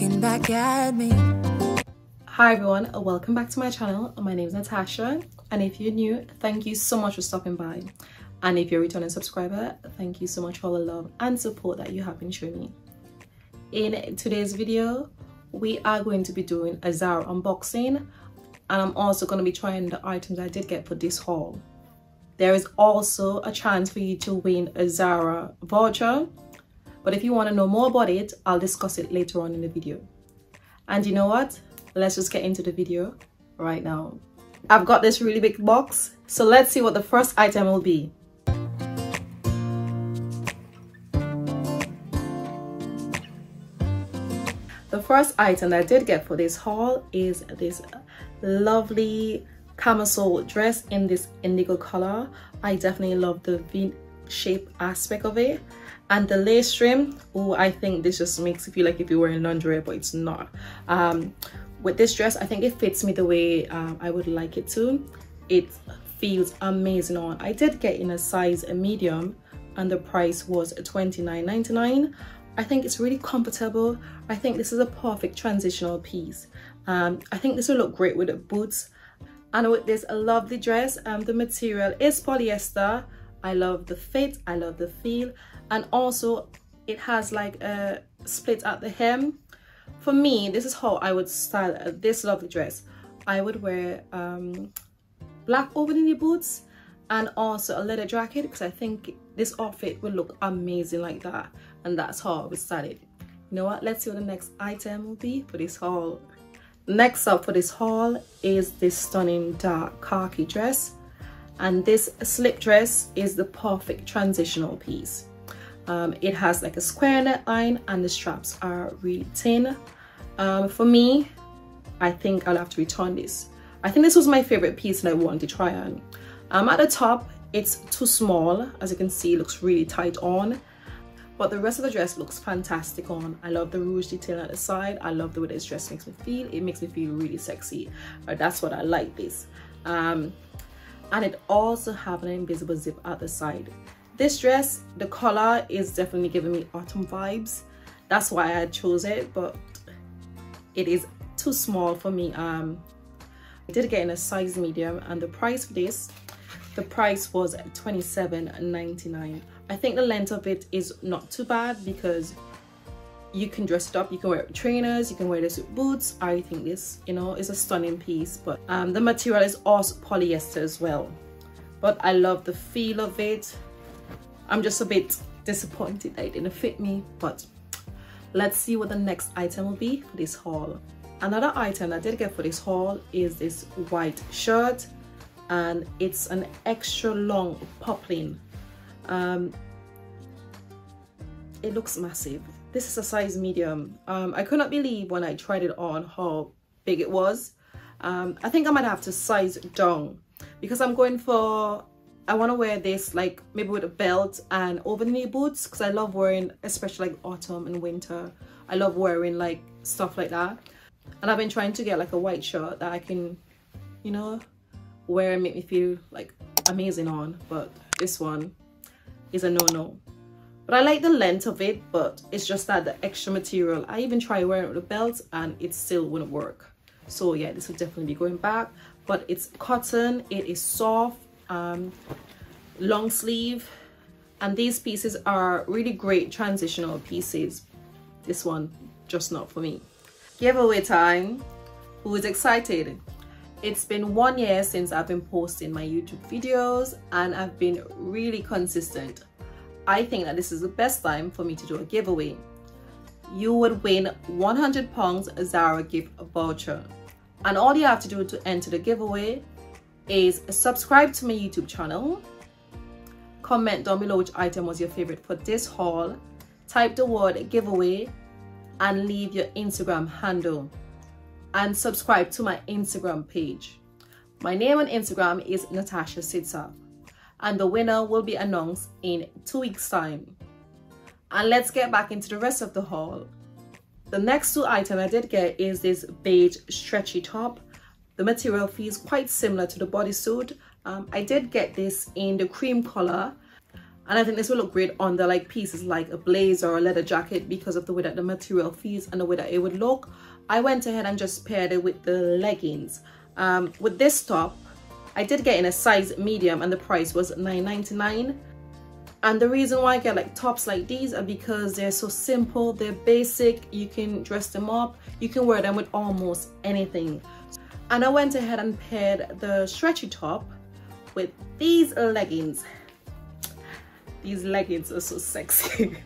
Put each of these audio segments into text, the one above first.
looking back at me. Hi everyone, welcome back to my channel. My name is Natasha, and if you're new, thank you so much for stopping by. And if you're a returning subscriber, thank you so much for all the love and support that you have been showing me. In today's video, we are going to be doing a Zara unboxing, and I'm also going to be trying the items I did get for this haul. There is also a chance for you to win a Zara voucher, but if you want to know more about it, I'll discuss it later on in the video. And you know what? Let's just get into the video right now. I've got this really big box, so let's see what the first item will be. The first item that I did get for this haul is this lovely camisole dress in this indigo color. I definitely love the V-shape aspect of it, and the lace trim. Oh, I think this just makes it feel like if you're wearing lingerie, but it's not. With this dress, I think it fits me the way I would like it to. It feels amazing on. I did get in a size medium, and the price was $29.99. I think it's really comfortable. I think this is a perfect transitional piece. I think this will look great with the boots. And with this lovely dress, the material is polyester. I love the fit, I love the feel, and also it has like a split at the hem. For me, this is how I would style this lovely dress. I would wear black over-the-knee boots and also a leather jacket, because I think this outfit will look amazing like that, and that's how I would style it. You know what, let's see what the next item will be for this haul. Next up for this haul is this stunning dark khaki dress, and this slip dress is the perfect transitional piece. It has like a square neckline and the straps are really thin. For me, I think I'll have to return this. I think this was my favorite piece and I wanted to try on. At the top, it's too small. As you can see, it looks really tight on, but the rest of the dress looks fantastic on. I love the rouge detail at the side. I love the way this dress makes me feel. It makes me feel really sexy. That's what I like this. And it also have an invisible zip at the side. This dress, the color is definitely giving me autumn vibes. That's why I chose it, but it is too small for me. I did get in a size medium, and the price for this, the price was $27.99. I think the length of it is not too bad, because you can dress it up. You can wear it with trainers, you can wear this with boots. I think this, you know, is a stunning piece, but the material is also polyester as well. But I love the feel of it. I'm just a bit disappointed that it didn't fit me, but let's see what the next item will be for this haul. Another item I did get for this haul is this white shirt, and it's an extra long poplin. It looks massive. This is a size medium. I could not believe when I tried it on how big it was. I think I might have to size it down, because I'm going for, I want to wear this like maybe with a belt and over-the-knee boots, because I love wearing, especially like autumn and winter, I love wearing like stuff like that. And I've been trying to get like a white shirt that I can, you know, wear and make me feel like amazing on, but this one is a no-no. But I like the length of it, but it's just that the extra material, I even tried wearing it with a belt and it still wouldn't work. So yeah, this will definitely be going back. But it's cotton, it is soft, long sleeve, and these pieces are really great transitional pieces. This one just not for me. Giveaway time. Who is excited? It's been 1 year since I've been posting my YouTube videos, and I've been really consistent. I think that this is the best time for me to do a giveaway. You would win £100 Zara gift voucher, and all you have to do to enter the giveaway is subscribe to my YouTube channel, comment down below which item was your favorite for this haul, type the word giveaway, and leave your Instagram handle, and subscribe to my Instagram page. My name on Instagram is Natasha Sitsa, and the winner will be announced in 2 weeks time. And let's get back into the rest of the haul. The next two items I did get is this beige stretchy top. The material feels quite similar to the bodysuit. I did get this in the cream color. And I think this will look great on the like pieces like a blazer or a leather jacket because of the way that the material feels and the way that it would look. I went ahead and just paired it with the leggings. With this top, I did get in a size medium and the price was $9.99. And the reason why I get like tops like these are because they're so simple, they're basic, you can dress them up, you can wear them with almost anything. And I went ahead and paired the stretchy top with these leggings. These leggings are so sexy.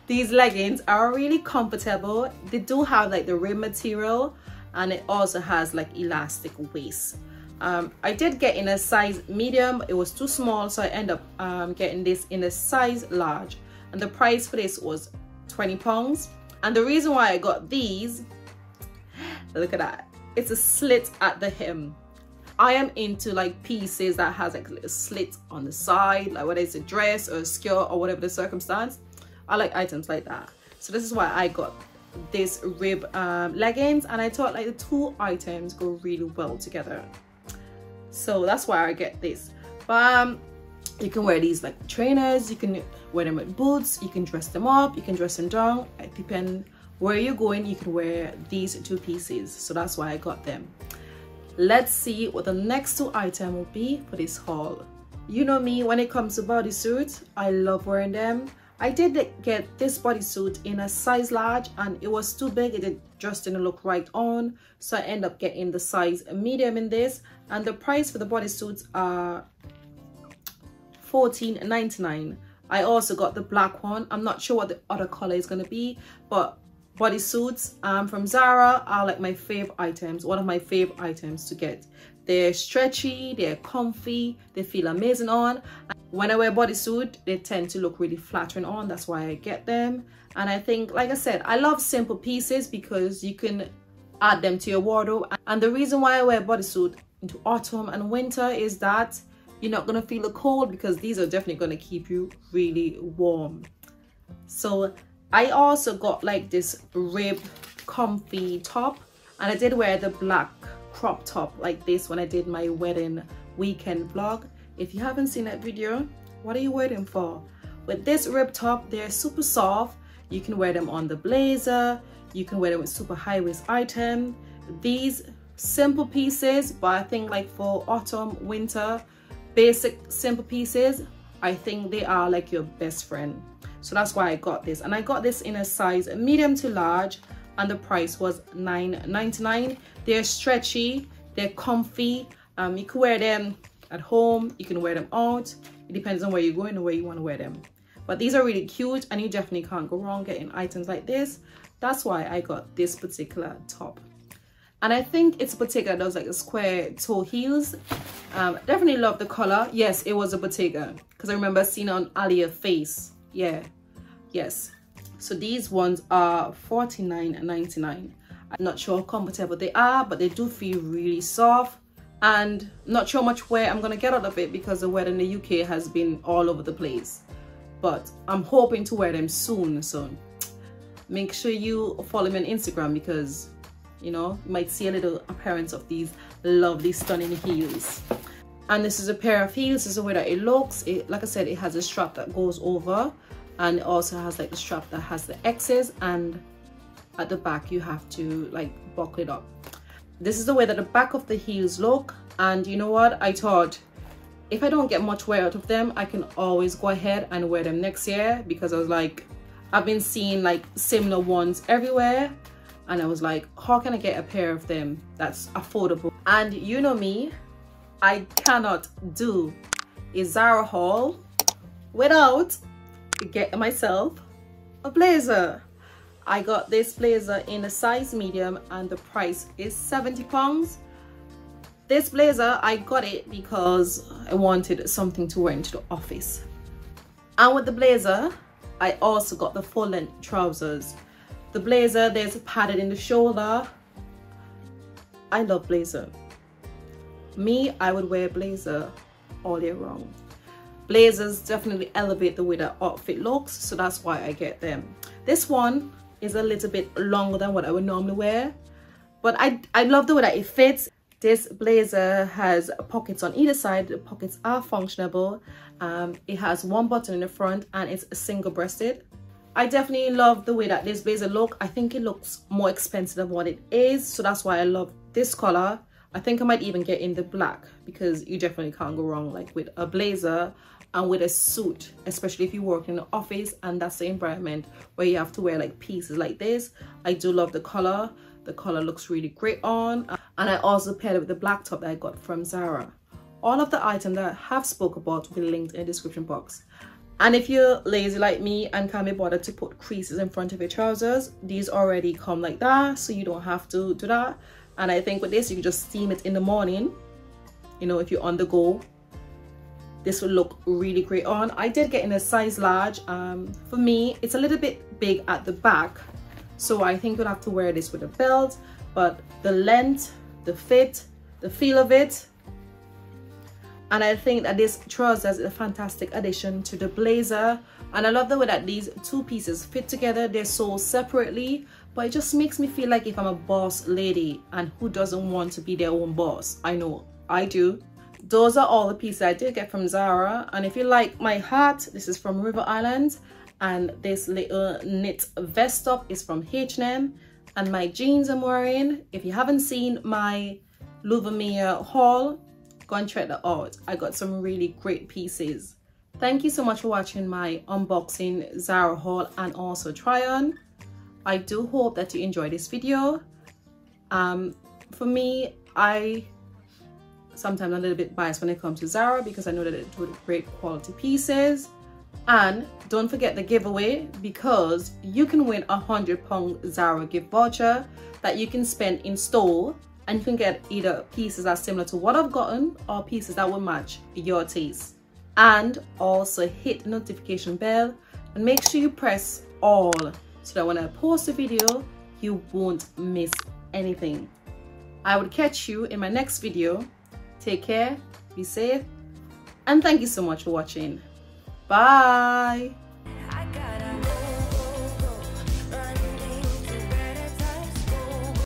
These leggings are really comfortable. They do have like the rib material and it also has like elastic waist. I did get in a size medium. It was too small, so I ended up getting this in a size large, and the price for this was £20. And the reason why I got these, look at that, it's a slit at the hem. I am into like pieces that has like a little slit on the side, like whether it's a dress or a skirt or whatever the circumstance. I like items like that, so this is why I got this rib leggings, and I thought like the two items go really well together, so that's why I get this. But you can wear these like trainers, you can wear them with boots, you can dress them up, you can dress them down. It depends where you're going, you can wear these two pieces, so that's why I got them. Let's see what the next two items will be for this haul. You know me, when it comes to bodysuits, I love wearing them. I did get this bodysuit in a size large and it was too big, it just didn't look right on, so I ended up getting the size medium in this, and the price for the bodysuits are $14.99. I also got the black one. I'm not sure what the other color is going to be, but bodysuits from Zara are like my favorite items, one of my favorite items to get. They're stretchy, they're comfy, they feel amazing on. When I wear bodysuit, they tend to look really flattering on, that's why I get them. And I think, like I said, I love simple pieces because you can add them to your wardrobe. And the reason why I wear bodysuit into autumn and winter is that you're not gonna feel the cold, because these are definitely gonna keep you really warm. So I also got like this rib comfy top, and I did wear the black crop top like this when I did my wedding weekend vlog. If you haven't seen that video, what are you waiting for? With this rib top, they're super soft. You can wear them on the blazer, you can wear them with super high waist item. These simple pieces, but I think like for autumn, winter, basic simple pieces, I think they are like your best friend. So that's why I got this, and I got this in a size medium to large, and the price was $9.99. They're stretchy, they're comfy. You can wear them at home, you can wear them out. It depends on where you're going and where you want to wear them. But these are really cute, and you definitely can't go wrong getting items like this. That's why I got this particular top. And I think it's Bottega that does like a square toe heels. Definitely love the color. Yes, it was a Bottega, because I remember seeing it on Alia's face. Yeah, yes. So these ones are $49.99. I'm not sure how comfortable they are, but they do feel really soft. And not sure much wear I'm gonna get out of it, because the weather in the UK has been all over the place. But I'm hoping to wear them soon. So make sure you follow me on Instagram, because you know, you might see a little appearance of these lovely stunning heels. And this is a pair of heels. This is the way that it looks. Like I said, it has a strap that goes over, and it also has like the strap that has the X's, and at the back you have to like buckle it up. This is the way that the back of the heels look. And you know what, I thought if I don't get much wear out of them, I can always go ahead and wear them next year, because I was like, I've been seeing like similar ones everywhere, and I was like, how can I get a pair of them that's affordable? And you know me, I cannot do a Zara haul without getting myself a blazer. I got this blazer in a size medium, and the price is £70. This blazer, I got it because I wanted something to wear into the office. And with the blazer, I also got the full length trousers. The blazer, there's a padded in the shoulder. I love blazer. Me, I would wear blazer all year round. Blazers definitely elevate the way that outfit looks, so that's why I get them. This one is a little bit longer than what I would normally wear, but I love the way that it fits. This blazer has pockets on either side. The pockets are functionable. It has one button in the front and it's single-breasted. I definitely love the way that this blazer look. I think it looks more expensive than what it is, so that's why I love this color. I think I might even get in the black because you definitely can't go wrong like with a blazer and with a suit, especially if you work in an office and that's the environment where you have to wear like pieces like this. I do love the color. The color looks really great on, and I also paired it with the black top that I got from Zara. All of the items that I have spoke about will be linked in the description box. And if you're lazy like me and can't be bothered to put creases in front of your trousers, these already come like that, so you don't have to do that. And I think with this, you can just steam it in the morning, you know, if you're on the go. This will look really great on. I did get in a size large. For me, it's a little bit big at the back, so I think you'll have to wear this with a belt, but the length, the fit, the feel of it, and I think that this trousers is a fantastic addition to the blazer. And I love the way that these two pieces fit together. They're sold separately, but it just makes me feel like if I'm a boss lady, and who doesn't want to be their own boss? I know I do. Those are all the pieces I did get from Zara. And if you like my hat, this is from River Island, and this little knit vest top is from H&M, and my jeans I'm wearing, if you haven't seen my Lovelies haul, go and check that out. I got some really great pieces. Thank you so much for watching my unboxing, Zara haul, and also try on. I do hope that you enjoyed this video. For me, sometimes I'm a little bit biased when it comes to Zara because I know that it do great quality pieces. And don't forget the giveaway, because you can win a £100 Zara gift voucher that you can spend in store, and you can get either pieces that are similar to what I've gotten or pieces that will match your taste. And also hit the notification bell and make sure you press all so that when I post a video, you won't miss anything. I will catch you in my next video. Take care, be safe, and thank you so much for watching. Bye.